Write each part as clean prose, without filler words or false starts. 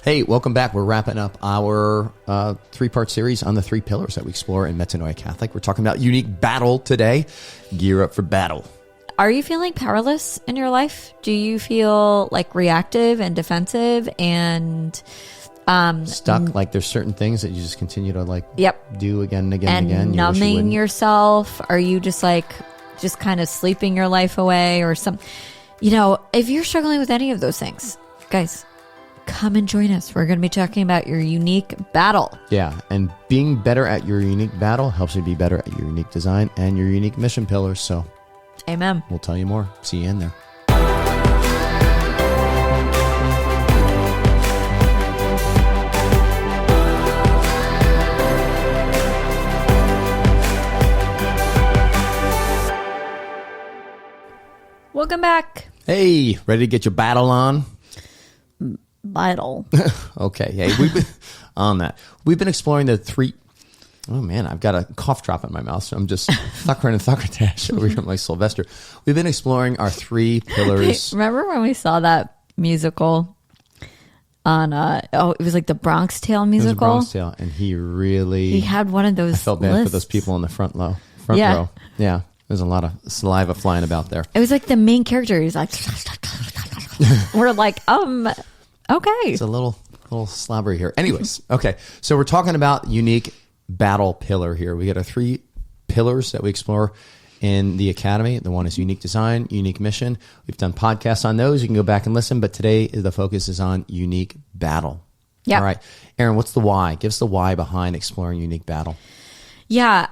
Hey, welcome back. We're wrapping up our three-part series on the three pillars that we explore in Metanoia Catholic. We're talking about unique battle today. Gear up for battle. Are you feeling powerless in your life? Do you feel like reactive and defensive and stuck? Like there's certain things that you just continue to do again and again and again. And numbing yourself? Are you just kind of sleeping your life away or some? If you're struggling with any of those things, guys, come and join us. We're going to be talking about your unique battle. Yeah, and being better at your unique battle helps you be better at your unique design and your unique mission pillars. So, amen. We'll tell you more. See you in there. Welcome back. Hey, ready to get your battle on? Battle. Okay. Hey, we've been on that. We've been exploring the three. Oh man, I've got a cough drop in my mouth, so I'm just thucker over here, like Sylvester. We've been exploring our three pillars. Hey, remember when we saw that musical on? It was like the Bronx Tale musical. It was a Bronx Tale, and he had one of those. I felt bad lists. for those people in the front row. Yeah. There's a lot of saliva flying about there. It was like the main character. He's like, we're like, okay. It's a little slobbery here. Anyways, okay. So we're talking about unique battle pillar here. We got our three pillars that we explore in the Academy. The one is unique design, unique mission. We've done podcasts on those. You can go back and listen, but today the focus is on unique battle. Yeah. All right. Aaron, what's the why? Give us the why behind exploring unique battle. Yeah.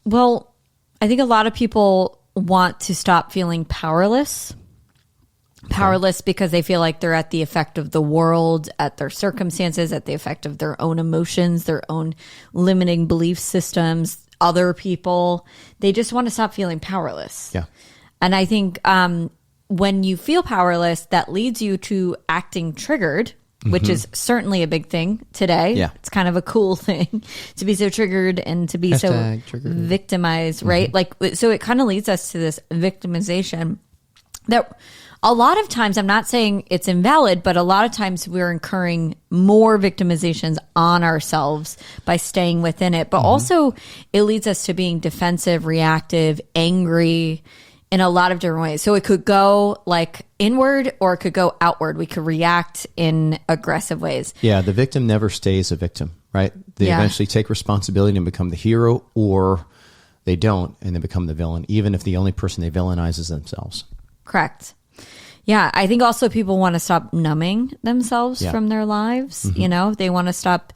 Well, I think a lot of people want to stop feeling powerless. Powerless because they feel like they're at the effect of the world, at their circumstances, at the effect of their own emotions, their own limiting belief systems, other people. They just want to stop feeling powerless. Yeah. And I think when you feel powerless, that leads you to acting triggered, which is certainly a big thing today. Yeah. It's kind of a cool thing to be so triggered and to be so victimized, right? So it kind of leads us to this victimization that a lot of times, I'm not saying it's invalid, but a lot of times we're incurring more victimizations on ourselves by staying within it. But also it leads us to being defensive, reactive, angry in a lot of different ways. So it could go like inward or it could go outward. We could react in aggressive ways. Yeah, the victim never stays a victim, right? They eventually take responsibility and become the hero, or they don't and they become the villain, even if the only person they villainize is themselves. Correct. Yeah, I think also people want to stop numbing themselves from their lives. They want to stop,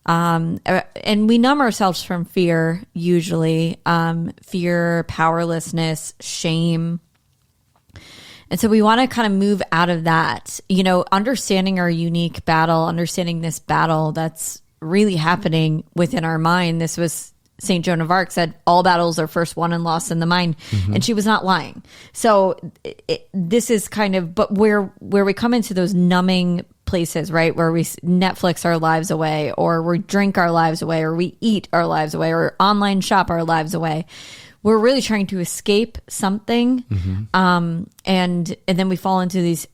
and we numb ourselves from fear, usually, fear, powerlessness, shame. And so we want to kind of move out of that, understanding our unique battle, understanding this battle that's really happening within our mind. This was St. Joan of Arc said, all battles are first won and lost in the mind. And she was not lying. So this is kind of, but where we come into those numbing places, right? Where we Netflix our lives away, or we drink our lives away, or we eat our lives away, or online shop our lives away. We're really trying to escape something. And then we fall into these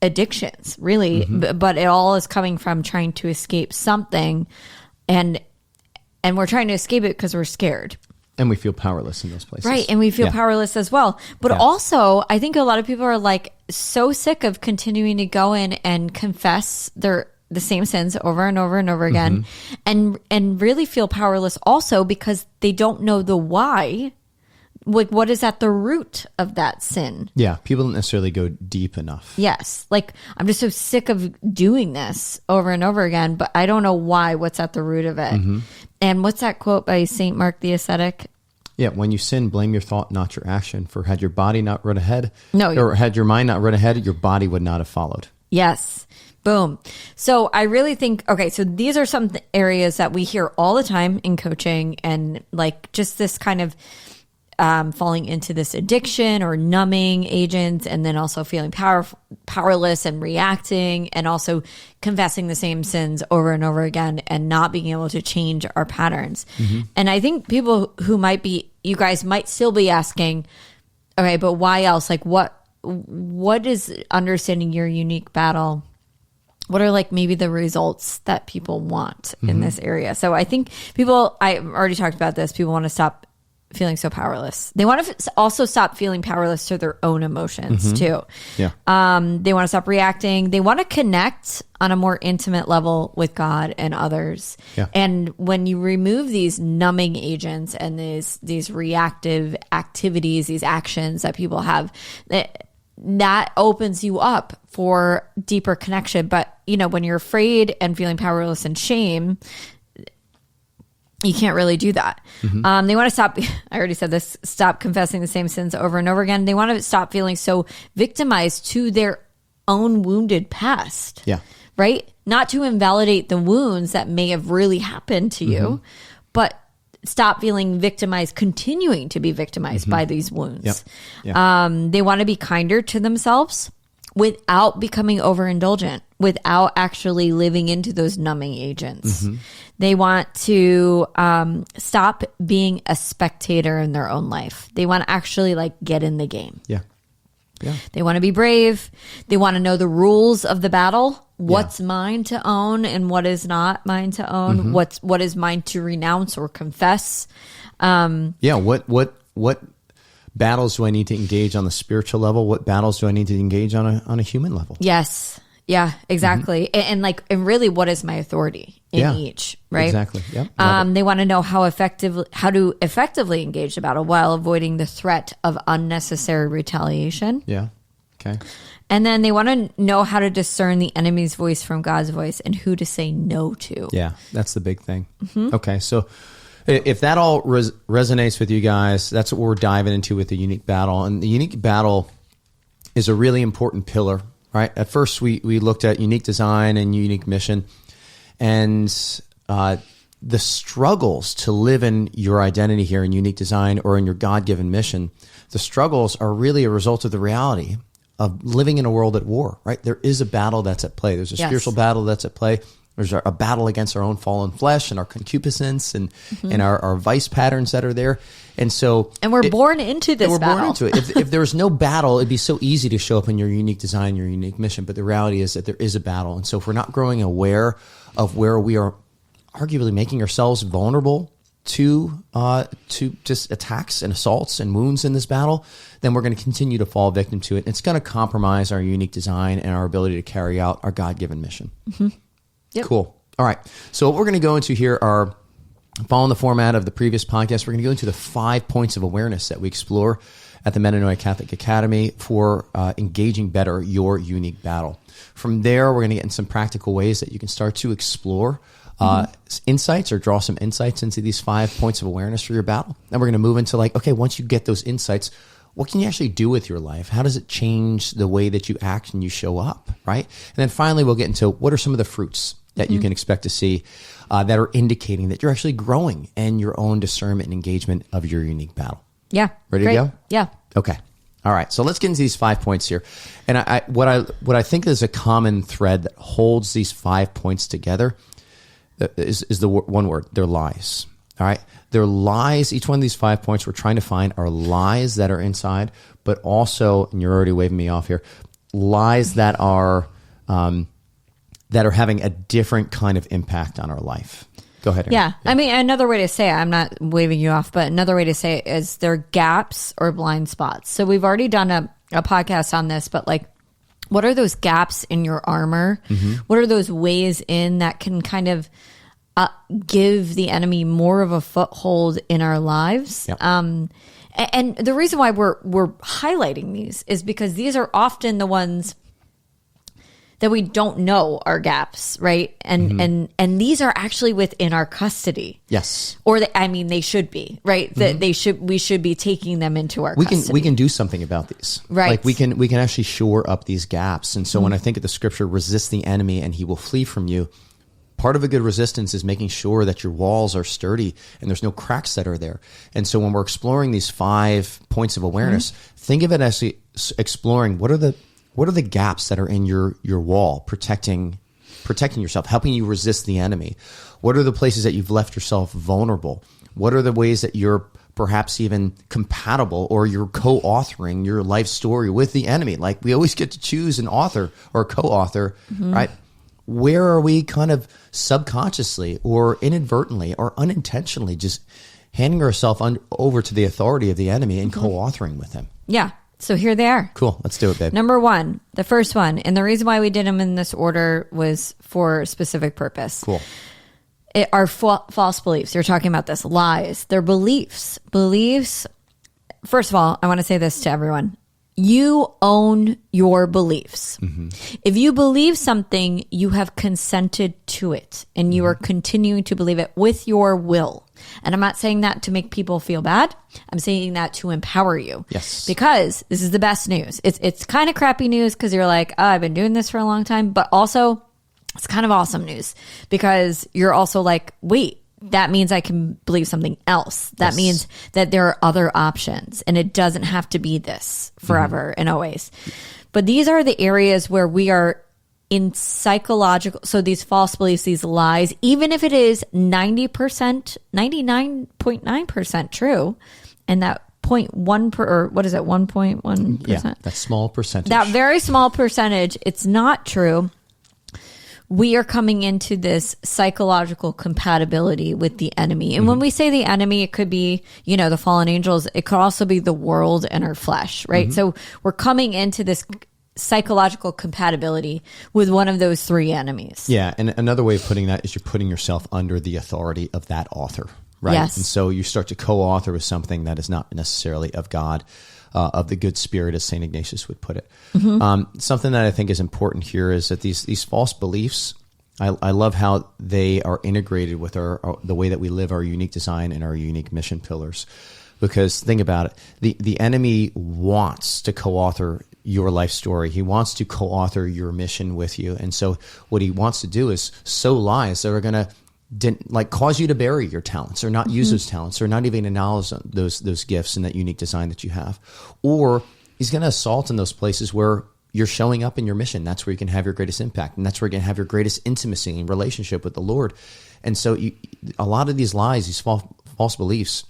addictions, really. But it all is coming from trying to escape something. And we're trying to escape it because we're scared. And we feel powerless in those places. Right. And we feel powerless as well. But also, I think a lot of people are like so sick of continuing to go in and confess the same sins over and over and over again. And really feel powerless also because they don't know the why. Like, what is at the root of that sin? Yeah. People don't necessarily go deep enough. Yes. Like, I'm just so sick of doing this over and over again, but I don't know what's at the root of it. And what's that quote by St. Mark the Ascetic? Yeah, when you sin, blame your thought, not your action. For had your body not run ahead, or had your mind not run ahead, your body would not have followed. Yes. Boom. So I really think, okay, so these are some areas that we hear all the time in coaching, and like just this kind of falling into this addiction or numbing agents, and then also feeling powerless and reacting, and also confessing the same sins over and over again and not being able to change our patterns. And I think people who you guys might still be asking, okay, but why else? Like what is understanding your unique battle what are like maybe the results that people want in this area. So I think I already talked about this. People want to stop feeling so powerless. They want to also stop feeling powerless to their own emotions too. Yeah. They want to stop reacting. They want to connect on a more intimate level with God and others. Yeah. And when you remove these numbing agents and these reactive activities, these actions that people have, that opens you up for deeper connection. But, when you're afraid and feeling powerless and shame, you can't really do that. They want to stop, I already said this, stop confessing the same sins over and over again. They want to stop feeling so victimized to their own wounded past. Yeah. Right? Not to invalidate the wounds that may have really happened to you, but stop feeling victimized, continuing to be victimized by these wounds. Yep. Yeah. They want to be kinder to themselves without becoming overindulgent, without actually living into those numbing agents. They want to stop being a spectator in their own life. They want to actually get in the game. Yeah. Yeah. They want to be brave. They want to know the rules of the battle. What's mine to own and what is not mine to own. What is mine to renounce or confess. What battles do I need to engage on the spiritual level? What battles do I need to engage on a human level? Yes. Yeah, exactly. And really what is my authority in each, right? Exactly. Yeah. They want to know how to effectively engage the battle while avoiding the threat of unnecessary retaliation. Yeah. Okay. And then they want to know how to discern the enemy's voice from God's voice and who to say no to. Yeah, that's the big thing. Okay, so if that all resonates with you guys, that's what we're diving into with the unique battle. And the unique battle is a really important pillar, right? At first, we looked at unique design and unique mission. And the struggles to live in your identity here in unique design or in your God-given mission, the struggles are really a result of the reality of living in a world at war, right? There is a battle that's at play. There's a spiritual battle that's at play. There's a battle against our own fallen flesh and our concupiscence and our vice patterns that are there. And we're born into this battle. We're born into it. If there was no battle, it'd be so easy to show up in your unique design, your unique mission. But the reality is that there is a battle. And so if we're not growing aware of where we are arguably making ourselves vulnerable to just attacks and assaults and wounds in this battle, then we're going to continue to fall victim to it. And it's going to compromise our unique design and our ability to carry out our God-given mission. Yep. Cool. All right. So what we're going to go into here are, following the format of the previous podcast, we're going to go into the 5 points of awareness that we explore at the Metanoia Catholic Academy for engaging better your unique battle. From there, we're going to get in some practical ways that you can start to explore insights or draw some insights into these 5 points of awareness for your battle. And we're going to move into okay, once you get those insights, what can you actually do with your life? How does it change the way that you act and you show up, right? And then finally, we'll get into what are some of the fruits that you can expect to see that are indicating that you're actually growing in your own discernment and engagement of your unique battle. Yeah. Ready to go? Yeah. Okay. All right. So let's get into these 5 points here. And what I think is a common thread that holds these 5 points together is the one word. They're lies. All right. They're lies. Each one of these 5 points we're trying to find are lies that are inside, but also, and you're already waving me off here, lies that are having a different kind of impact on our life. Go ahead, Erin. Yeah. I mean, another way to say it, I'm not waving you off, but another way to say it is they're gaps or blind spots. So we've already done a podcast on this, but what are those gaps in your armor? What are those ways in that can kind of give the enemy more of a foothold in our lives? Yep. And the reason why we're highlighting these is because these are often the ones that we don't know are gaps, right? And these are actually within our custody. Yes. Or they should be, right? That we should be taking them into our custody. We can do something about these. Right. We can actually shore up these gaps. And so when I think of the scripture, resist the enemy and he will flee from you, part of a good resistance is making sure that your walls are sturdy and there's no cracks that are there. And so when we're exploring these 5 points of awareness, think of it as exploring what are the gaps that are in your wall, protecting yourself, helping you resist the enemy. What are the places that you've left yourself vulnerable? What are the ways that you're perhaps even compatible or you're co-authoring your life story with the enemy? We always get to choose an author or a co-author, right? where are we kind of subconsciously or inadvertently or unintentionally just handing ourselves over to the authority of the enemy and co-authoring with him? Yeah. So here they are. Cool. Let's do it, babe. Number one, the first one, and the reason why we did them in this order was for a specific purpose. Cool. Are false beliefs. You're talking about this. Lies. They're beliefs. Beliefs. First of all, I want to say this to everyone. You own your beliefs. If you believe something, you have consented to it and you are continuing to believe it with your will. And I'm not saying that to make people feel bad. I'm saying that to empower you. Yes. Because this is the best news. It's kind of crappy news because you're like, oh, I've been doing this for a long time. But also, it's kind of awesome news because you're also like, wait, that means I can believe something else. That means that there are other options and it doesn't have to be this forever and always. But these are the areas where we are in psychological. So these false beliefs, these lies, even if it is 90%, 99.9% true, and that 0.1 or what is it? 1.1%. Yeah, that small percentage. That very small percentage, it's not true. We are coming into this psychological compatibility with the enemy. And when we say the enemy, it could be, the fallen angels. It could also be the world and our flesh, right? So we're coming into this psychological compatibility with one of those three enemies. Yeah. And another way of putting that is you're putting yourself under the authority of that author, right? Yes. And so you start to co-author with something that is not necessarily of God. Of the good spirit, as St. Ignatius would put it. Something that I think is important here is that these false beliefs, I love how they are integrated with the way that we live our unique design and our unique mission pillars. Because think about it, the enemy wants to co-author your life story. He wants to co-author your mission with you. And so what he wants to do is sow lies that are going to cause you to bury your talents or not use those talents or not even acknowledge those gifts and that unique design that you have. Or he's going to assault in those places where you're showing up in your mission. That's where you can have your greatest impact. And that's where you can have your greatest intimacy and relationship with the Lord. And so a lot of these lies, these false beliefs,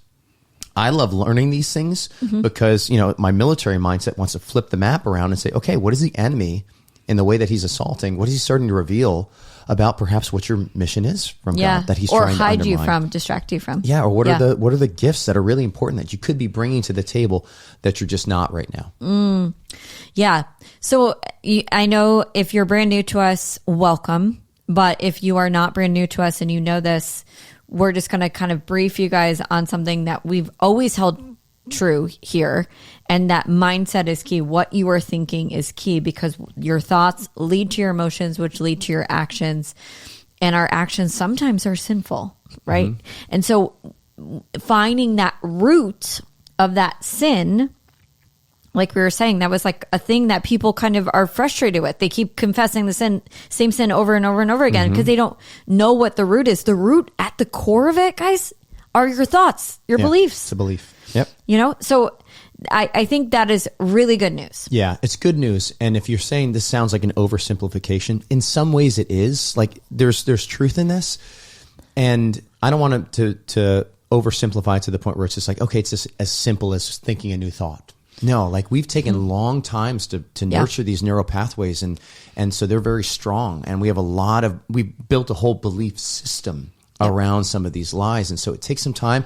I love learning these things because, my military mindset wants to flip the map around and say, okay, what is the enemy in the way that he's assaulting? What is he starting to reveal about perhaps what your mission is from God that he's trying to undermine? Or hide you from, distract you from. Yeah, or what are the gifts that are really important that you could be bringing to the table that you're just not right now? Yeah. So I know if you're brand new to us, welcome. But if you are not brand new to us and you know this, we're just going to kind of brief you guys on something that we've always held true here, and that mindset is key. What you are thinking is key because your thoughts lead to your emotions, which lead to your actions, and our actions sometimes are sinful, right? And so finding that root of that sin, like we were saying, that was like a thing that people kind of are frustrated with. They keep confessing the same sin over and over and over again because they don't know what the root is. The root at the core of it, guys, are your thoughts, your beliefs. It's a belief. Yep. So I think that is really good news. Yeah, it's good news. And if you're saying this sounds like an oversimplification, in some ways it is. Like there's truth in this. And I don't want to oversimplify to the point where it's just like, okay, it's just as simple as thinking a new thought. No, like we've taken long times to nurture these neural pathways and so they're very strong. And we have we've built a whole belief system around some of these lies. And so it takes some time.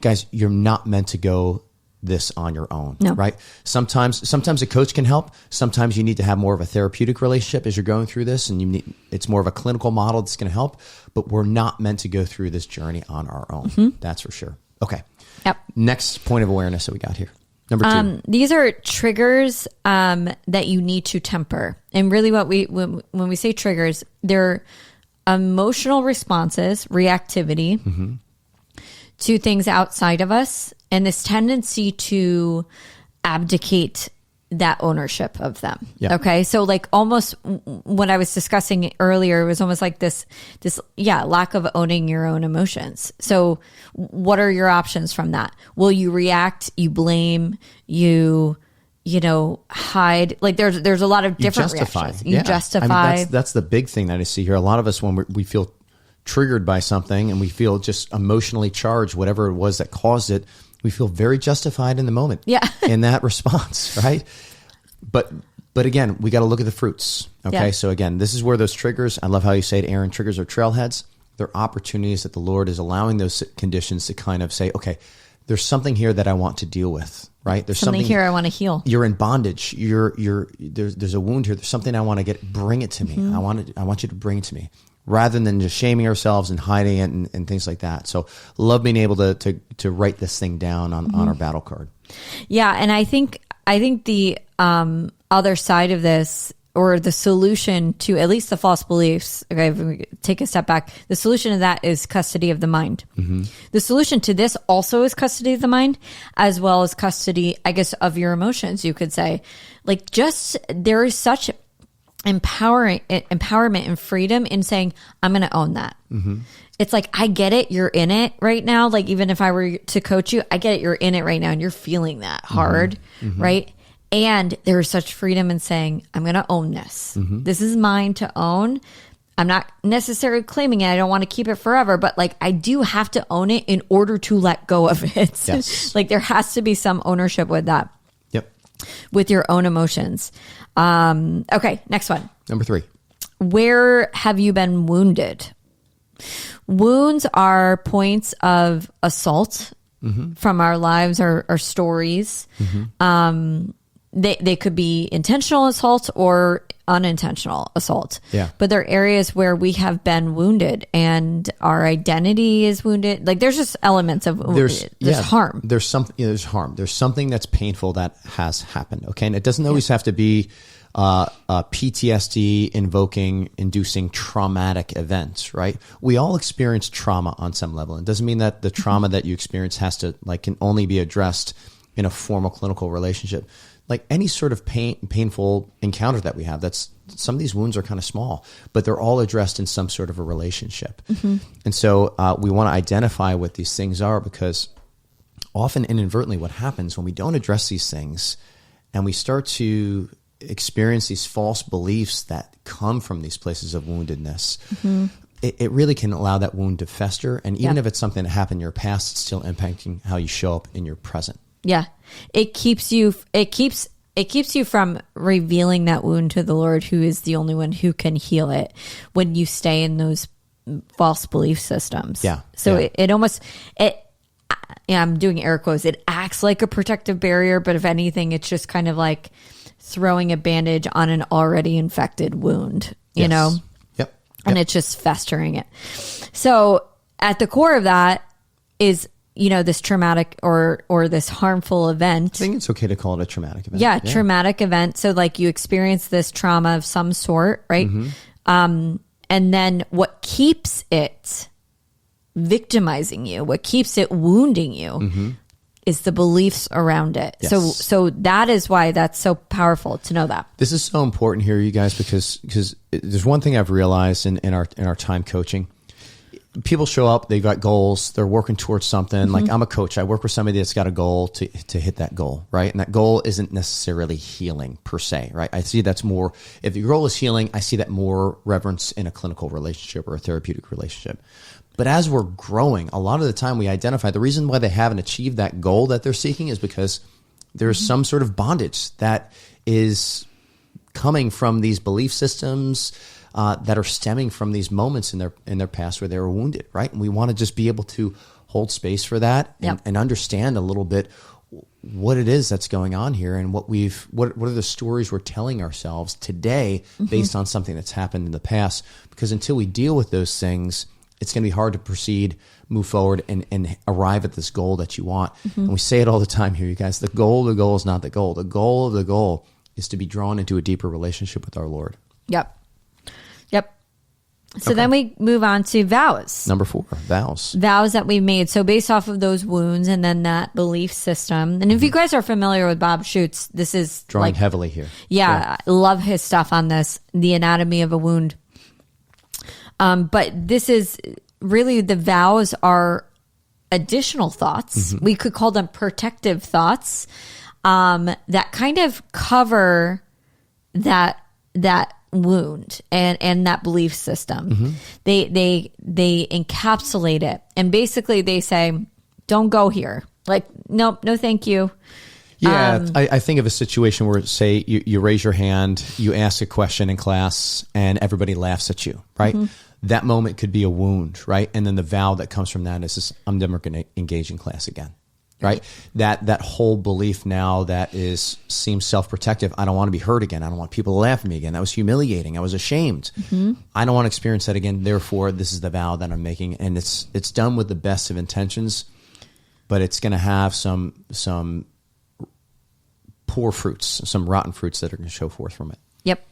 Guys, you're not meant to go this on your own, right? Sometimes a coach can help. Sometimes you need to have more of a therapeutic relationship as you're going through this, and it's more of a clinical model that's going to help. But we're not meant to go through this journey on our own. That's for sure. Okay. Yep. Next point of awareness that we got here. Number 2. These are triggers that you need to temper, and really, when we say triggers, they're emotional responses, reactivity. To things outside of us, and this tendency to abdicate that ownership of them. Yeah. Okay. So like almost what I was discussing earlier, it was almost like this lack of owning your own emotions. So what are your options from that? Will you react? You blame, you hide. Like there's a lot of different reactions. You justify. I mean, that's the big thing that I see here. A lot of us, when we feel triggered by something and we feel just emotionally charged, whatever it was that caused it, we feel very justified in the moment in that response, right? But But again, we got to look at the fruits. Okay. Yeah. So again, this is where those triggers, I love how you say it, Aaron, triggers are trailheads. They're opportunities that the Lord is allowing those conditions to kind of say, okay, there's something here that I want to deal with, right? There's something here I want to heal. You're in bondage. There's a wound here. There's something I want to get. Bring it to me. I want you to bring it to me, rather than just shaming ourselves and hiding it and things like that. So love being able to write this thing down on our battle card. Yeah, and I think the other side of this, or the solution to at least the false beliefs, okay, if we take a step back, the solution to that is custody of the mind. The solution to this also is custody of the mind, as well as custody, I guess, of your emotions, you could say. Like, just, there is such empowerment and freedom in saying, I'm going to own that. It's like, I get it. You're in it right now. Like, even if I were to coach you, I get it. You're in it right now and you're feeling that hard, right? And there's such freedom in saying, I'm going to own this. This is mine to own. I'm not necessarily claiming it. I don't want to keep it forever, but like, I do have to own it in order to let go of it. Yes. Like, there has to be some ownership with that, Yep. with your own emotions. Okay, next one. Number 3. Where have you been wounded? Wounds are points of assault from our lives, our stories. They could be intentional assault or unintentional assault. Yeah. But they're areas where we have been wounded and our identity is wounded. Like, there's just elements of there's harm. There's harm. There's something that's painful that has happened. Okay. And it doesn't always have to be PTSD inducing traumatic events, right? We all experience trauma on some level. It doesn't mean that the trauma that you experience can only be addressed in a formal clinical relationship. Like, any sort of painful encounter that we have, some of these wounds are kind of small, but they're all addressed in some sort of a relationship. And so we want to identify what these things are, because often inadvertently what happens when we don't address these things and we start to experience these false beliefs that come from these places of woundedness, it really can allow that wound to fester. And even if it's something that happened in your past, it's still impacting how you show up in your present. Yeah. It keeps you from revealing that wound to the Lord, who is the only one who can heal it, when you stay in those false belief systems. Yeah. So it almost, I'm doing air quotes, it acts like a protective barrier, but if anything, it's just kind of like throwing a bandage on an already infected wound, you know? Yep. And it's just festering it. So at the core of that is, this traumatic or this harmful event. I think it's okay to call it a traumatic event. Yeah, traumatic event. So like, you experience this trauma of some sort, right? And then what keeps it victimizing you, what keeps it wounding you, is the beliefs around it. Yes. So that is why that's so powerful to know that. This is so important here, you guys, because there's one thing I've realized in our time coaching. People show up, they've got goals, they're working towards something. Like, I'm a coach, I work with somebody that's got a goal to hit that goal, right? And that goal isn't necessarily healing per se, right? I see that's more, if your goal is healing, I see that more reverence in a clinical relationship or a therapeutic relationship. But as we're growing, a lot of the time we identify the reason why they haven't achieved that goal that they're seeking is because there's some sort of bondage that is coming from these belief systems, that are stemming from these moments in their past where they were wounded, right? And we want to just be able to hold space for that and understand a little bit what it is that's going on here, and what are the stories we're telling ourselves today based on something that's happened in the past. Because until we deal with those things, it's going to be hard to proceed, move forward, and arrive at this goal that you want. And we say it all the time here, you guys. The goal is not the goal. The goal of the goal is to be drawn into a deeper relationship with our Lord. Yep. So then we move on to vows. Number 4, vows. Vows that we made. So based off of those wounds and then that belief system. And if you guys are familiar with Bob Schuchts, this is drawing heavily here. Yeah, I love his stuff on this, the anatomy of a wound. But this is really, the vows are additional thoughts. We could call them protective thoughts, that kind of cover that wound and that belief system. They encapsulate it, and basically they say, don't go here. Like, nope, no thank you. Yeah, I think of a situation where, say, you raise your hand, you ask a question in class, and everybody laughs at you, right? That moment could be a wound, right? And then the vow that comes from that is this, I'm never going to engage in class again, right? That whole belief now that seems self-protective. I don't want to be hurt again. I don't want people to laugh at me again. That was humiliating. I was ashamed. I don't want to experience that again. Therefore, this is the vow that I'm making. And it's done with the best of intentions, but it's going to have some poor fruits, some rotten fruits that are going to show forth from it. Yep.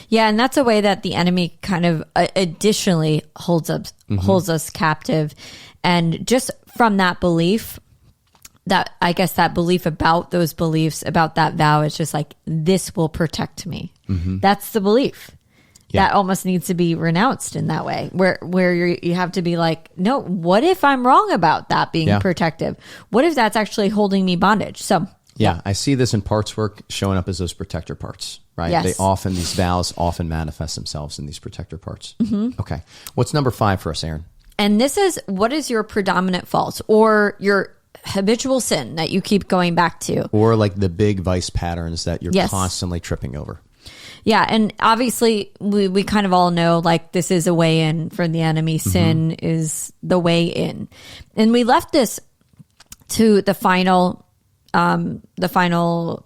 Yeah, and that's a way that the enemy kind of additionally holds us captive. And just from that belief, that I guess that belief about those beliefs, about that vow, is just like, this will protect me. That's the belief. Yeah. That almost needs to be renounced in that way, where you have to be like, no, what if I'm wrong about that being protective? What if that's actually holding me bondage? So yeah, I see this in parts work showing up as those protector parts, right? Yes. These vows often manifest themselves in these protector parts. Okay. What's number 5 for us, Erin? And this is, what is your predominant fault or your habitual sin that you keep going back to? Or like the big vice patterns that you're constantly tripping over. Yeah, and obviously we kind of all know, like, this is a way in for the enemy. Sin is the way in. And we left this to the final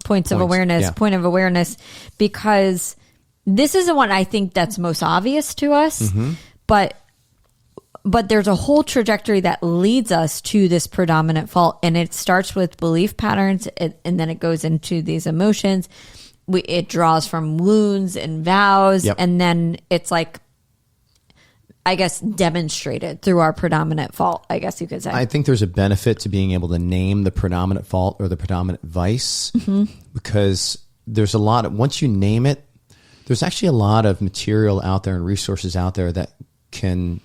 point of awareness, because this is the one I think that's most obvious to us, but there's a whole trajectory that leads us to this predominant fault, and it starts with belief patterns, and then it goes into these emotions. It draws from wounds and vows, and then it's like, I guess, demonstrated through our predominant fault, I guess you could say. I think there's a benefit to being able to name the predominant fault or the predominant vice, because there's a lot of, once you name it, there's actually a lot of material out there and resources out there that can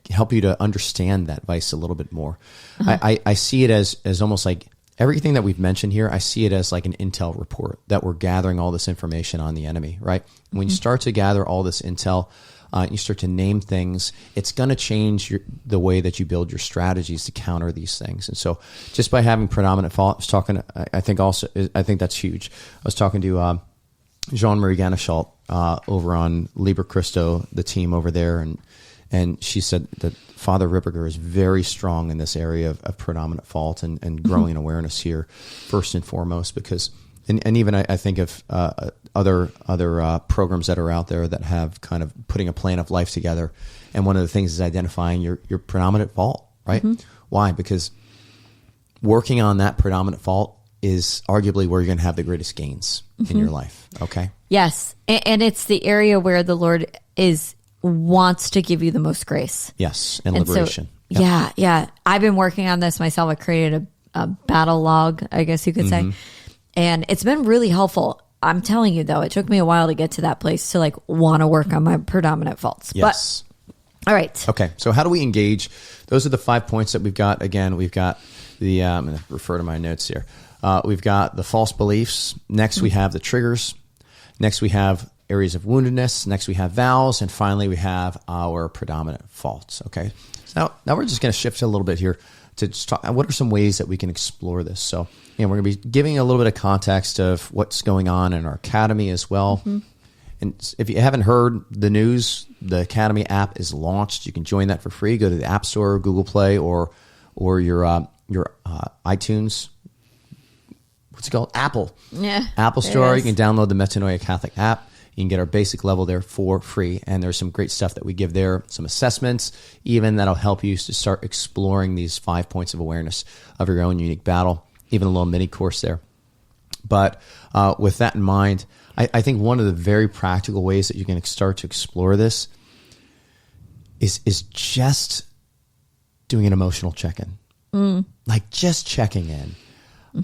help you to understand that vice a little bit more. I see it as almost like everything that we've mentioned here. I see it as like an intel report that we're gathering all this information on the enemy, right? When you start to gather all this intel, you start to name things, it's going to change the way that you build your strategies to counter these things. And so just by having predominant fault, I think that's huge. I was talking to Jean-Marie Ganeschalt over on Liber Christo, the team over there, and she said that Father Ripperger is very strong in this area of predominant fault and growing awareness here, first and foremost, because and even I think of other programs that are out there that have kind of putting a plan of life together, and one of the things is identifying your predominant fault, right? Why? Because working on that predominant fault is arguably where you're going to have the greatest gains in your life. Okay. Yes, and it's the area where the Lord wants to give you the most grace. Yes, and liberation. So, yeah. I've been working on this myself. I created a battle log, I guess you could say. And it's been really helpful. I'm telling you, though, it took me a while to get to that place to like want to work on my predominant faults. Yes. But, all right. Okay. So how do we engage? Those are the 5 points that we've got. Again, we've got the, I'm going to refer to my notes here. We've got the false beliefs. Next, we have the triggers. Next, we have areas of woundedness. Next, we have vows. And finally, we have our predominant faults. Okay. So now we're just going to shift a little bit here to just talk. What are some ways that we can explore this? So, we're going to be giving a little bit of context of what's going on in our Academy as well. And if you haven't heard the news, the Academy app is launched. You can join that for free. Go to the App Store, Google Play, or your iTunes. What's it called? Apple. Yeah. Apple Store. You can download the Metanoia Catholic app. You can get our basic level there for free. And there's some great stuff that we give there, some assessments, even that'll help you to start exploring these 5 points of awareness of your own unique battle, even a little mini course there. But with that in mind, I think one of the very practical ways that you can start to explore this is just doing an emotional check-in. Like just checking in.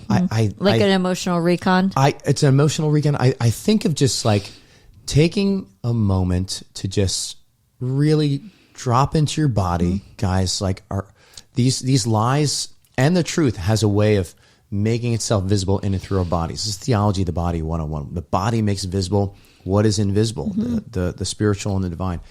An emotional recon? It's an emotional recon. I think of just like taking a moment to just really drop into your body, guys. Like these lies, and the truth has a way of making itself visible in and through our bodies. This is theology of the body 101. The body makes visible what is invisible, the spiritual and the divine.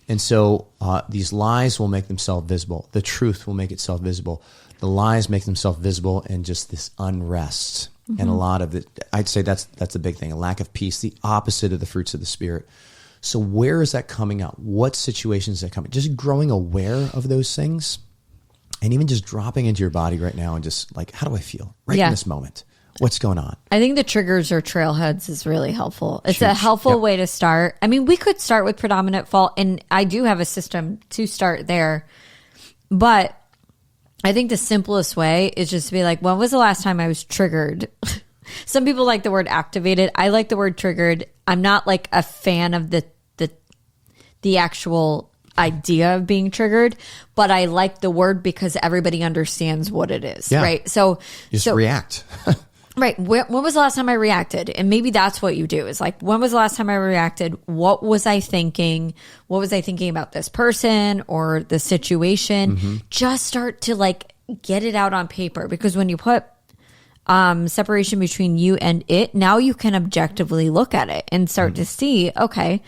And so these lies will make themselves visible. The truth will make itself visible. the lies make themselves visible in just this unrest. And a lot of it, I'd say that's the big thing, a lack of peace, the opposite of the fruits of the Spirit. So where is that coming out? What situations is that coming? Just growing aware of those things, and even just dropping into your body right now and just like, how do I feel right in this moment? What's going on? I think the triggers or trailheads is really helpful. It's a helpful way to start. I mean, we could start with predominant fault, and I do have a system to start there. But I think the simplest way is just to be like, when was the last time I was triggered? Some people like the word activated. I like the word triggered. I'm not like a fan of the actual idea of being triggered, but I like the word because everybody understands what it is, right? So just react. Right. When was the last time I reacted? And maybe that's what you do is like, when was the last time I reacted? What was I thinking? What was I thinking about this person or the situation? Just start to like get it out on paper, because when you put separation between you and it, now you can objectively look at it and start to see, okay,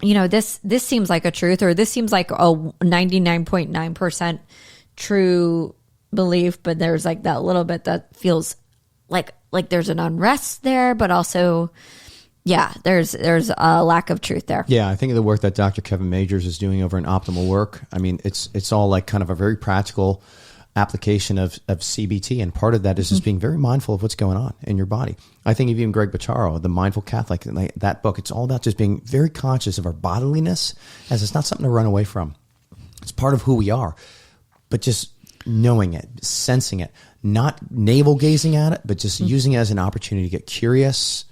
you know, this seems like a truth, or this seems like a 99.9% true belief, but there's like that little bit that feels like there's an unrest there, but also, there's a lack of truth there. Yeah, I think of the work that Dr. Kevin Majors is doing over in Optimal Work. I mean, it's all like kind of a very practical application of CBT, and part of that is just being very mindful of what's going on in your body. I think of even Greg Bottaro, The Mindful Catholic, that book, it's all about just being very conscious of our bodiliness, as it's not something to run away from. It's part of who we are, but just knowing it, sensing it, not navel gazing at it, but just using it as an opportunity to get curious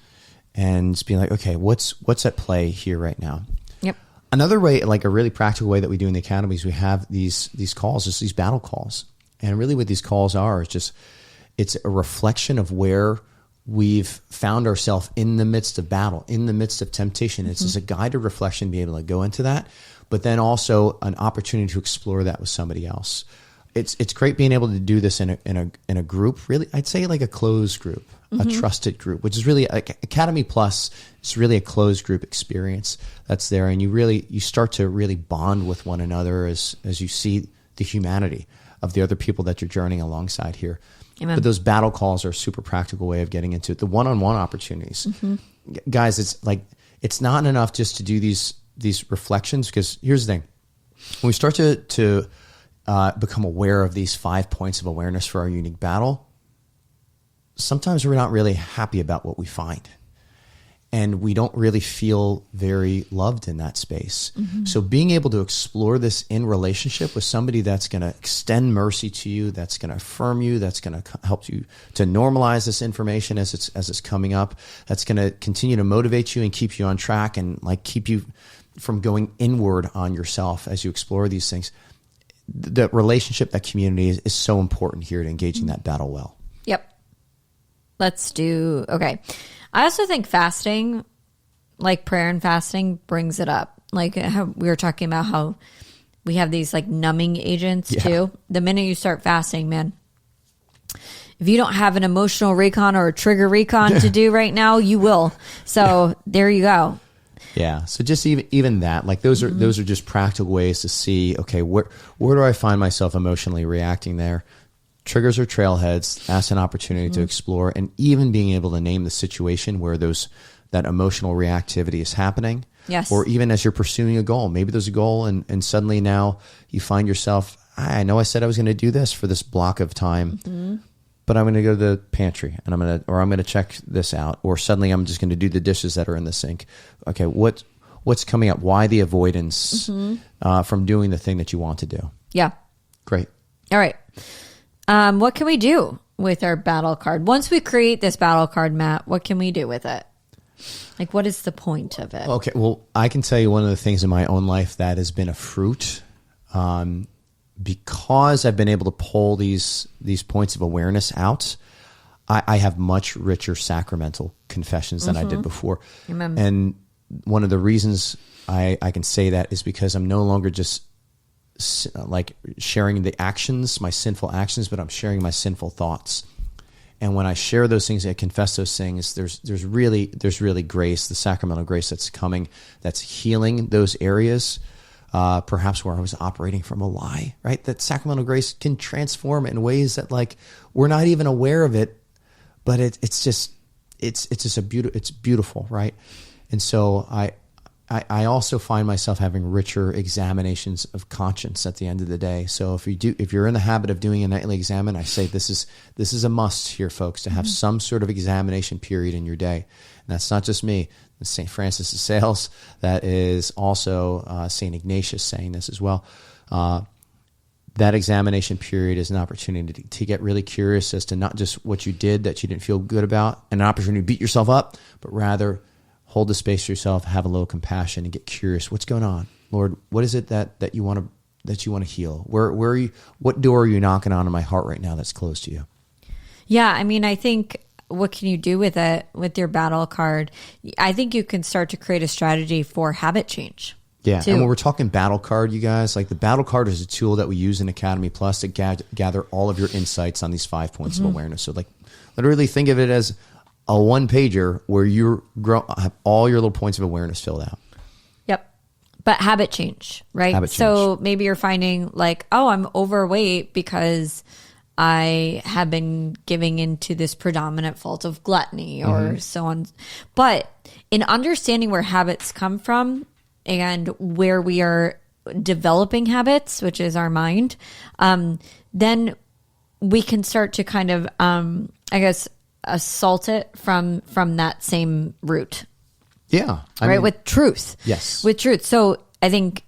and just being like, okay, what's at play here right now? Yep. Another way, like a really practical way that we do in the academy, is we have these calls, just these battle calls. And really what these calls are is just, it's a reflection of where we've found ourselves in the midst of battle, in the midst of temptation. It's just a guided reflection, be able to go into that, but then also an opportunity to explore that with somebody else. It's great being able to do this in a group. Really, I'd say like a closed group, a trusted group, which is really Academy Plus. It's really a closed group experience that's there, and you start to really bond with one another as you see the humanity of the other people that you're journeying alongside here. Amen. But those battle calls are a super practical way of getting into it. The one-on-one opportunities, guys. It's like, it's not enough just to do these reflections, because here's the thing: when we start to become aware of these 5 points of awareness for our unique battle, sometimes we're not really happy about what we find. And we don't really feel very loved in that space. So being able to explore this in relationship with somebody that's going to extend mercy to you, that's going to affirm you, that's going to help you to normalize this information as it's coming up, that's going to continue to motivate you and keep you on track, and like keep you from going inward on yourself as you explore these things. The relationship, that community is so important here to engaging that battle well. Yep. Okay. I also think fasting, like prayer and fasting, brings it up. Like how we were talking about how we have these like numbing agents too. The minute you start fasting, man, if you don't have an emotional recon or a trigger recon to do right now, you will. So there you go. Yeah. So just even that, like those are just practical ways to see, okay, where do I find myself emotionally reacting there? Triggers or trailheads, that's an opportunity to explore, and even being able to name the situation where that emotional reactivity is happening. Yes. Or even as you're pursuing a goal, maybe there's a goal and suddenly now you find yourself, I know I said I was going to do this for this block of time, but I'm going to go to the pantry and I'm going to check this out, or suddenly I'm just going to do the dishes that are in the sink. Okay. What's coming up? Why the avoidance from doing the thing that you want to do? Yeah. Great. All right. What can we do with our battle card? Once we create this battle card, Matt, what can we do with it? Like, what is the point of it? Okay, well, I can tell you one of the things in my own life that has been a fruit, because I've been able to pull these points of awareness out. I have much richer sacramental confessions than I did before. Amen. And one of the reasons I can say that is because I'm no longer just like sharing the actions, my sinful actions, but I'm sharing my sinful thoughts. And when I share those things, I confess those things, there's really grace, the sacramental grace that's coming, that's healing those areas perhaps where I was operating from a lie, right? That sacramental grace can transform in ways that like we're not even aware of it, but it's just it's beautiful, right? And so I also find myself having richer examinations of conscience at the end of the day. So if you're in the habit of doing a nightly examine, I say this is a must here, folks, to have some sort of examination period in your day. And that's not just me. It's St. Francis of Sales. That is also St. Ignatius saying this as well. That examination period is an opportunity to get really curious as to not just what you did that you didn't feel good about, and an opportunity to beat yourself up, but rather hold the space for yourself, have a little compassion, and get curious. What's going on, Lord? What is it that you want to heal? Where are you? What door are you knocking on in my heart right now that's closed to you? Yeah, I mean, I think what can you do with it with your battle card? I think you can start to create a strategy for habit change. Yeah, too. and when we're talking battle card, you guys, like the battle card is a tool that we use in Academy Plus to gather all of your insights on these 5 points of awareness. So like literally think of it as a one-pager where you have all your little points of awareness filled out. Yep. But habit change, right? Habit change. So maybe you're finding like, oh, I'm overweight because I have been giving into this predominant fault of gluttony or so on. But in understanding where habits come from and where we are developing habits, which is our mind, then we can start to kind of, assault it from that same root. Yeah. I mean, with truth. Yes. With truth. So I think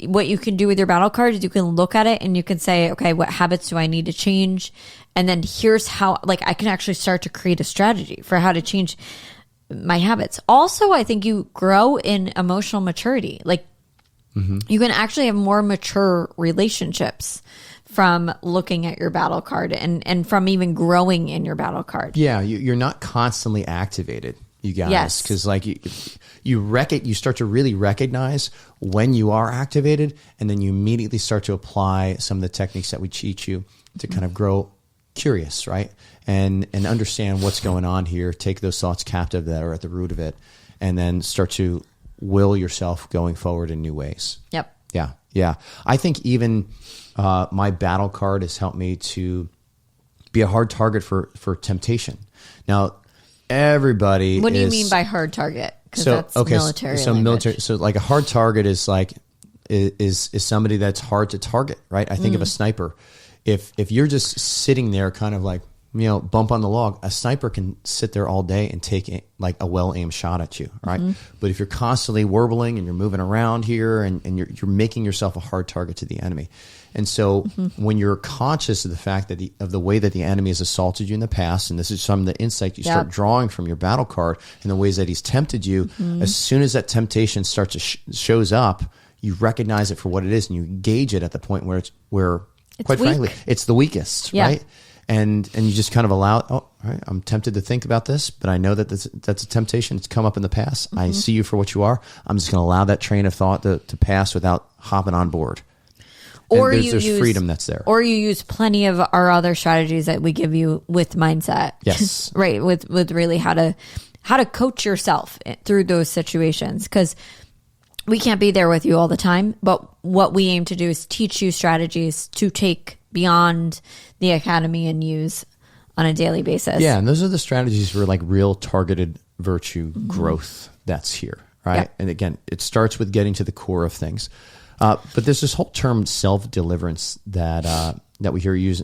what you can do with your battle card is you can look at it and you can say, okay, what habits do I need to change? And then here's how, like, I can actually start to create a strategy for how to change my habits. Also, I think you grow in emotional maturity. Like, you can actually have more mature relationships from looking at your battle card and from even growing in your battle card. Yeah, you're not constantly activated, you guys. Yes. Because like you start to really recognize when you are activated, and then you immediately start to apply some of the techniques that we teach you to kind of grow curious, right? And understand what's going on here, take those thoughts captive that are at the root of it, and then start to will yourself going forward in new ways. Yep. Yeah. I think even my battle card has helped me to be a hard target for temptation. Now, everybody What do you mean by hard target? Because that's military so language. military. So like a hard target is like is somebody that's hard to target, right? I think of a sniper. If you're just sitting there kind of like, bump on the log, a sniper can sit there all day and take like a well-aimed shot at you, right? But if you're constantly warbling and you're moving around here and you're making yourself a hard target to the enemy. And so when you're conscious of the fact that of the way that the enemy has assaulted you in the past, and this is some of the insight you start drawing from your battle card and the ways that he's tempted you, as soon as that temptation starts to shows up, you recognize it for what it is and you gauge it at the point where it's quite weak. frankly, it's the weakest, right? And you just kind of allow, all right, I'm tempted to think about this, but I know that that's a temptation. It's come up in the past. I see you for what you are. I'm just going to allow that train of thought to pass without hopping on board. Or and there's freedom that's there. Or you use plenty of our other strategies that we give you with mindset. Yes. Right. With really how to coach yourself through those situations. Because we can't be there with you all the time, but what we aim to do is teach you strategies to take beyond the academy and use on a daily basis. Yeah, and those are the strategies for like real targeted virtue growth that's here, right? Yeah. And again, it starts with getting to the core of things. But there's this whole term self-deliverance that we hear use.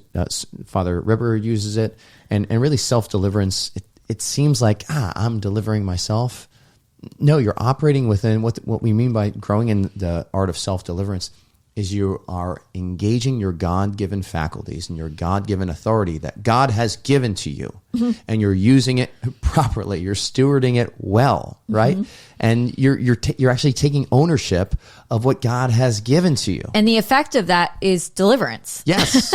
Father Ripper uses it, and really self-deliverance. It seems like I'm delivering myself. No, you're operating within what we mean by growing in the art of self-deliverance is you are engaging your God-given faculties and your God-given authority that God has given to you, and you're using it properly. You're stewarding it well, right? And you're actually taking ownership of what God has given to you. And the effect of that is deliverance. Yes,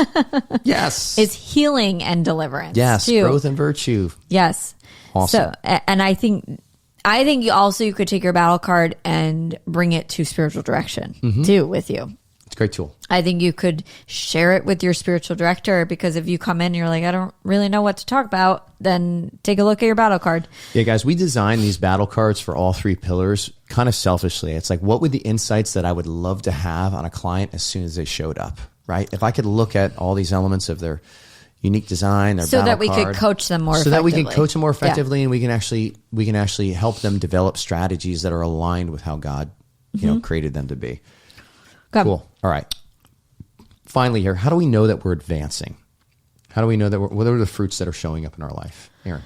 yes, Is healing and deliverance. yes, too. growth and virtue. Yes. Awesome. So, and I think you could take your battle card and bring it to spiritual direction too with you. It's a great tool. I think you could share it with your spiritual director, because if you come in and you're like, I don't really know what to talk about, then take a look at your battle card. Yeah, guys, we designed these battle cards for all three pillars kind of selfishly. It's like, what would the insights that I would love to have on a client as soon as they showed up, right? If I could look at all these elements of their unique design, their so battle that we card, could coach them more so effectively. that we can coach them more effectively, and we can actually help them develop strategies that are aligned with how God, created them to be. Good. Cool. All right. Finally here, how do we know that we're advancing? How do we know that what are the fruits that are showing up in our life? Erin.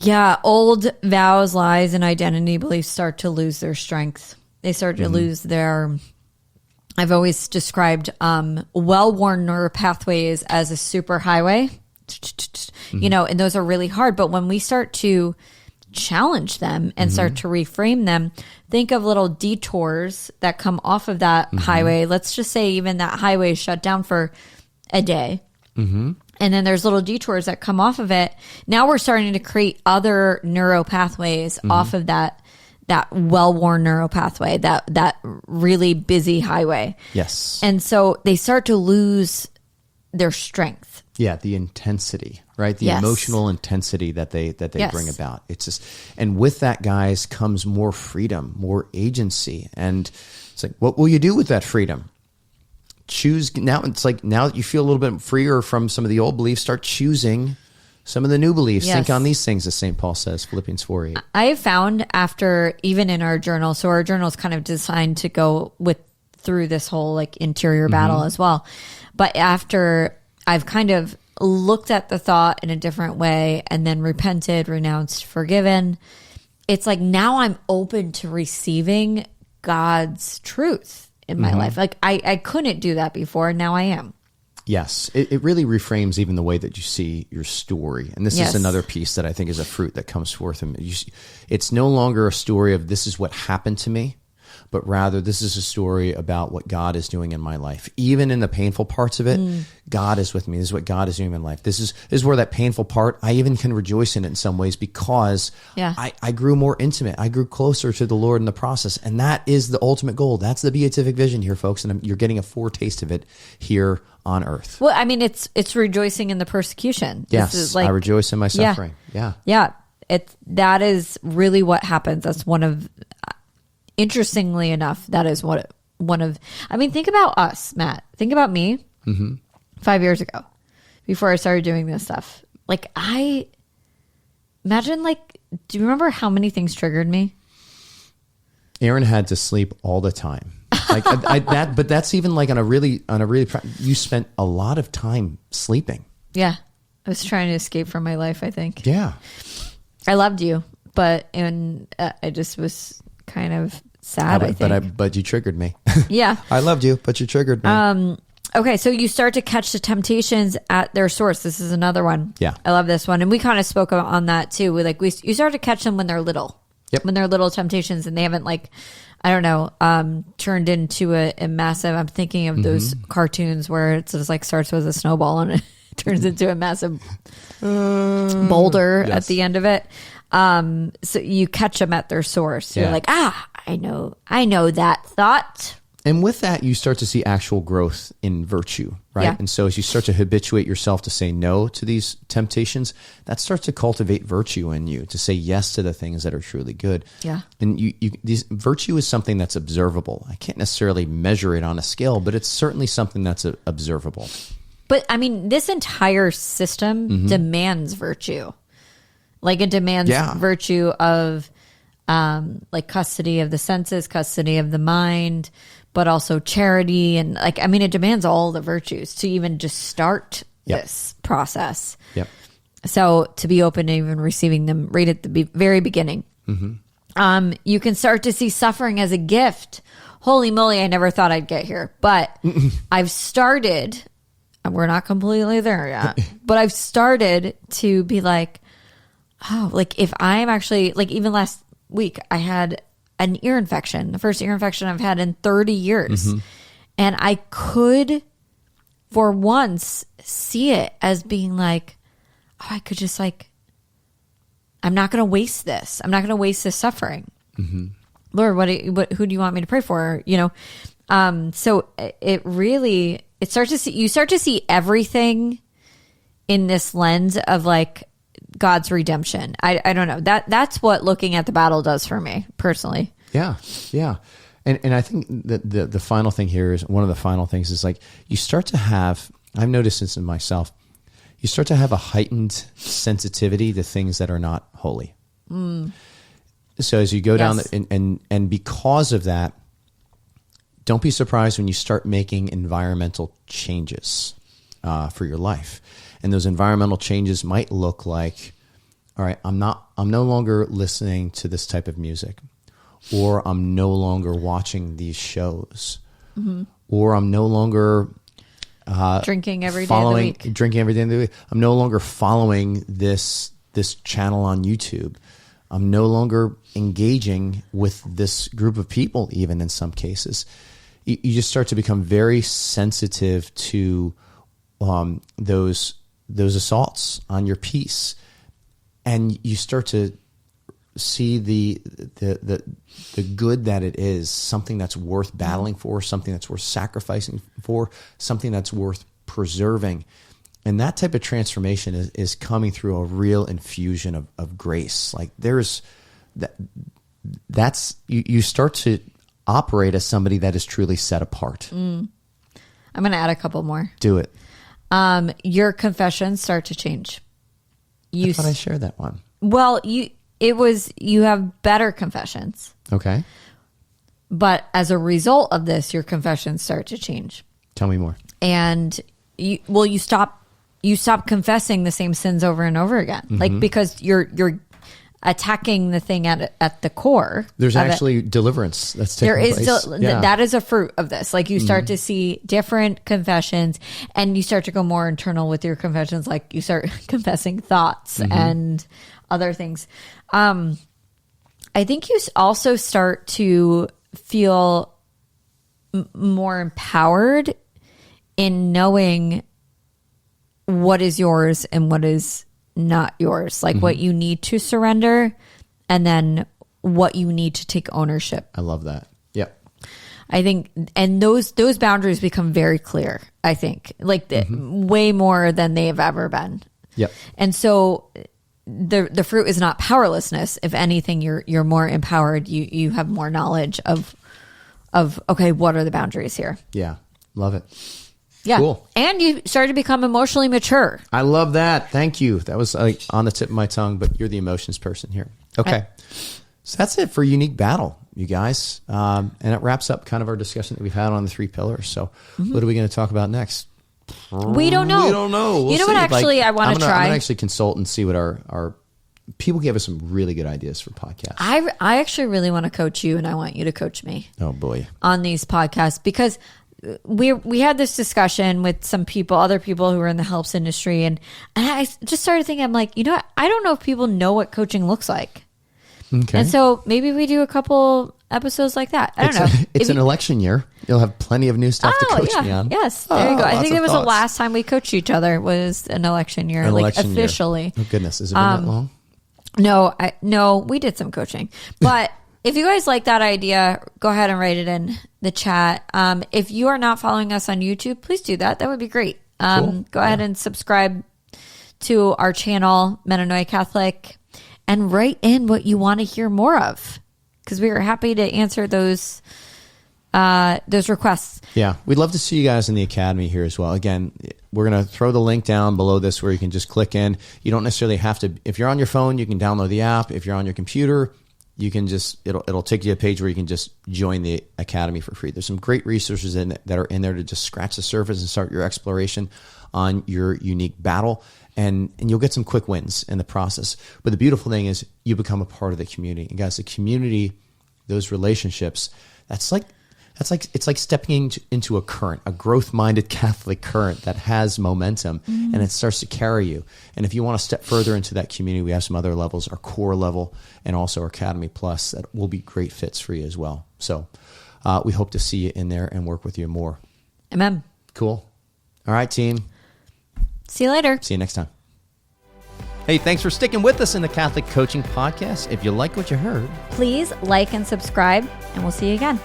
Yeah, old vows, lies, and identity beliefs start to lose their strength. They start to lose their... I've always described well-worn neural pathways as a super highway, and those are really hard. But when we start to challenge them and start to reframe them, think of little detours that come off of that highway. Let's just say even that highway is shut down for a day. And then there's little detours that come off of it. Now we're starting to create other neuro pathways off of that well-worn neural pathway, that really busy highway. Yes. And so they start to lose their strength. Yeah, the intensity, right? The Yes. emotional intensity that they Yes. bring about. It's just, and with that, guys, comes more freedom, more agency. And it's like, what will you do with that freedom? Choose now. It's like, now that you feel a little bit freer from some of the old beliefs, start choosing some of the new beliefs. Yes. Think on these things, as St. Paul says, Philippians 4:8. I have found after, even in our journal, so our journal is kind of designed to go through this whole like interior battle as well. But after I've kind of looked at the thought in a different way and then repented, renounced, forgiven, it's like now I'm open to receiving God's truth in my life. Like I couldn't do that before. Now I am. Yes, it really reframes even the way that you see your story. And this Yes. is another piece that I think is a fruit that comes forth. And it's no longer a story of this is what happened to me, but rather this is a story about what God is doing in my life. Even in the painful parts of it, God is with me. This is what God is doing in my life. This is where that painful part, I even can rejoice in it in some ways, because Yeah. I grew more intimate. I grew closer to the Lord in the process. And that is the ultimate goal. That's the beatific vision here, folks. And you're getting a foretaste of it here on earth. Well, I mean, it's rejoicing in the persecution. Yes, This is like, I rejoice in my Yeah. suffering. Yeah. Yeah, that is really what happens. That's one of, interestingly enough, that is one of. I mean, think about us, Matt. Think about me 5 years ago, before I started doing this stuff. Like imagine, like, do you remember how many things triggered me? Erin had to sleep all the time. Like but that's even like on a really, you spent a lot of time sleeping. Yeah, I was trying to escape from my life. I think Yeah. I loved you, but I just was kind of sad. I think. But you triggered me. Yeah. I loved you, but you triggered me. Okay, so you start to catch the temptations at their source. This is another one. Yeah. I love this one, and we kind of spoke on that too. You start to catch them when they're little. Yep. When they're little temptations, and they haven't, like, I don't know, turned into a massive. I'm thinking of those cartoons where it just like starts with a snowball and it turns into a massive boulder yes. at the end of it. So you catch them at their source. You're Yeah. like, I know that thought. And with that, you start to see actual growth in virtue, right? Yeah. And so as you start to habituate yourself to say no to these temptations, that starts to cultivate virtue in you, to say yes to the things that are truly good. Yeah. And virtue is something that's observable. I can't necessarily measure it on a scale, but it's certainly something that's observable. But I mean, this entire system demands virtue. Like, it demands Yeah. virtue of like custody of the senses, custody of the mind, but also charity. And like, I mean, it demands all the virtues to even just start Yep. this process. Yep. So to be open to even receiving them right at the very beginning. You can start to see suffering as a gift. Holy moly, I never thought I'd get here. But I've started, and we're not completely there yet, but I've started to be like, oh, like if I'm actually, like even last week, I had an ear infection, the first ear infection I've had in 30 years. And I could, for once, see it as being like, oh, I could just like, I'm not going to waste this. I'm not going to waste this suffering. Lord, who do you want me to pray for? You know, So you start to see everything in this lens of like God's redemption. I don't know, that's what looking at the battle does for me personally. Yeah. And I think that the final thing here is, one of the final things is like, you start to have, I've noticed this in myself, you start to have a heightened sensitivity to things that are not holy. So as you go down and because of that, don't be surprised when you start making environmental changes for your life. And those environmental changes might look like, all right, I'm no longer listening to this type of music, or I'm no longer watching these shows, or I'm no longer drinking every day of the week. I'm no longer following this channel on YouTube. I'm no longer engaging with this group of people, even in some cases. You just start to become very sensitive to those assaults on your peace, and you start to see the good that it is, something that's worth battling for, something that's worth sacrificing for, something that's worth preserving. And that type of transformation is coming through a real infusion of grace. Like there's that's you start to operate as somebody that is truly set apart. I'm going to add a couple more. Do it. Your confessions start to change. I thought I shared that one. Well, you have better confessions. Okay. But as a result of this, your confessions start to change. Tell me more. And you stop confessing the same sins over and over again. Like, because you're attacking the thing at the core. There's actually deliverance that's taking place. That is a fruit of this. Like you start to see different confessions, and you start to go more internal with your confessions. Like you start confessing thoughts and other things. I think you also start to feel more empowered in knowing what is yours and what is not yours, like what you need to surrender, and then what you need to take ownership. I love that. Yep. I think, and those boundaries become very clear, I think, like way more than they have ever been. Yep. And so the fruit is not powerlessness. If anything, you're more empowered. You have more knowledge of okay, what are the boundaries here? Yeah. Love it. Yeah. Cool. And you start to become emotionally mature. I love that. Thank you. That was like on the tip of my tongue, but you're the emotions person here. Okay. So that's it for Unique Battle, you guys. And it wraps up kind of our discussion that we've had on the 3 pillars. So what are we going to talk about next? We don't know. We don't know. We'll you know see. what actually I want to try? I'm going to actually consult and see what our people gave us some really good ideas for podcasts. I actually really want to coach you, and I want you to coach me. Oh, boy. On these podcasts, because we had this discussion with some people, other people who are in the helps industry, and I just started thinking, I'm like, you know what? I don't know if people know what coaching looks like. Okay. And so maybe we do a couple episodes like that. I don't know. It's an election year. You'll have plenty of new stuff to coach me on. Yes, there you go. I think it was the last time we coached each other was an election year, officially. Year. Oh, goodness. Has it been that long? No, we did some coaching. But if you guys like that idea, go ahead and write it in the chat. If you are not following us on YouTube, please do that. That would be great. Cool. Go ahead and subscribe to our channel, Metanoia Catholic, and write in what you want to hear more of, because we are happy to answer those requests. Yeah, we'd love to see you guys in the Academy here as well. Again, we're going to throw the link down below this where you can just click in. You don't necessarily have to. If you're on your phone, you can download the app. If you're on your computer, you can just it'll take you to a page where you can just join the Academy for free. There's some great resources that are in there to just scratch the surface and start your exploration on your unique battle, and you'll get some quick wins in the process. But the beautiful thing is you become a part of the community. And guys, the community, those relationships, it's like stepping into a current, a growth-minded Catholic current that has momentum, and it starts to carry you. And if you want to step further into that community, we have some other levels, our core level and also our Academy Plus, that will be great fits for you as well. So we hope to see you in there and work with you more. Amen. Cool. All right, team. See you later. See you next time. Hey, thanks for sticking with us in the Catholic Coaching Podcast. If you like what you heard, please like and subscribe, and we'll see you again.